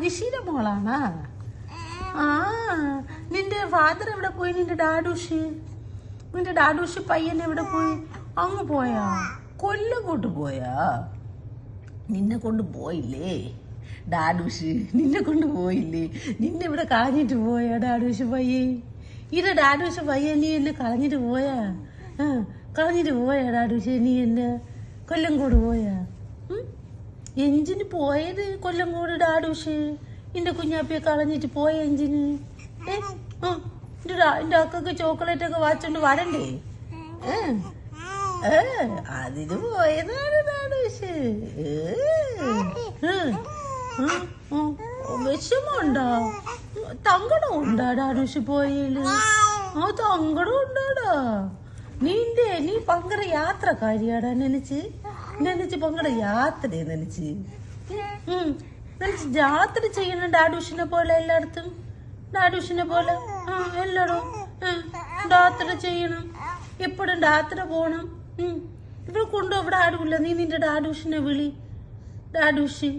അനിഷീടെ മോളാണാ? ആ, നിന്റെ ഫാദർ എവിടെ പോയി? നിന്റെ ഡാഡൂഷ് പയ്യൻ എവിടെ പോയി? അങ്ങ് പോയാ? കൊല്ലങ്കോട്ട് പോയാ? നിന്നെ കൊണ്ട് പോയില്ലേ ഡാഡൂഷ്? നിന്നെ കൊണ്ട് പോയില്ലേ? നിന്നെ ഇവിടെ കളഞ്ഞിട്ട് പോയാ ഡാഡൂഷ് പയ്യൻ? ഡാഡൂഷ് പയ്യൻ നീ എന്നെ കളഞ്ഞിട്ട് പോയാ? കളഞ്ഞിട്ട് പോയാ ഡാഡൂഷ് നീ എന്നെ? കൊല്ലങ്കോട് പോയാ? എഞ്ചിന് പോയത് കൊല്ലങ്കോട് ഡാഡൂഷ്? എന്റെ കുഞ്ഞാപ്പിയെ കളഞ്ഞിട്ട് പോയ എഞ്ചിന്? എന്റെ അക്കൊക്കെ ചോക്ലേറ്റ് ഒക്കെ വാച്ചോണ്ട് വരണ്ടേ? അതിന് പോയതാണ് ഡാഡൂഷ്. വിഷമുണ്ടോ? തങ്കടം ഉണ്ടാ ഡാഡൂഷ് പോയേല്? തങ്കടം ഉണ്ടാടാ. നീ പങ്കട യാത്രക്കാരിയാടാ. നനച്ച് പങ്കട യാത്ര നനച്ച് യാത്ര ചെയ്യണം ഡാഡൂഷിനെ പോലെ എല്ലായിടത്തും. ഡാഡൂഷിനെ പോലെ എല്ലായിടും യാത്ര ചെയ്യണം. എപ്പോഴും യാത്ര പോണം. ഇവിടെ കൊണ്ടോ? ഇവിടെ ആരുമില്ല. നീ നിന്റെ ഡാഡൂഷിനെ വിളി. ഡാഡൂഷ്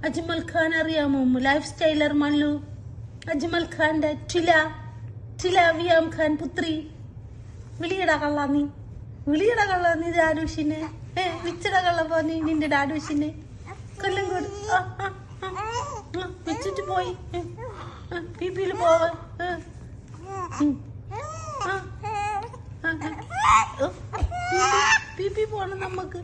അജ്മൽ ഖാൻ അറിയാമോ? Life styler Mallu. അജ്മൽ ഖാന്റെ വിയാം ഖാൻ പുത്രി. വിളിയടാ കള്ള നീ ഡാഡൂഷിനെ. വിച്ചട കള്ളപ്പോ നീ നിന്റെ ഡാഡൂഷിനെ. കൊല്ലങ്കോട് വെച്ചിട്ട് പോയി. പിപിയില് പോവാ. പിപി പോണം നമുക്ക്.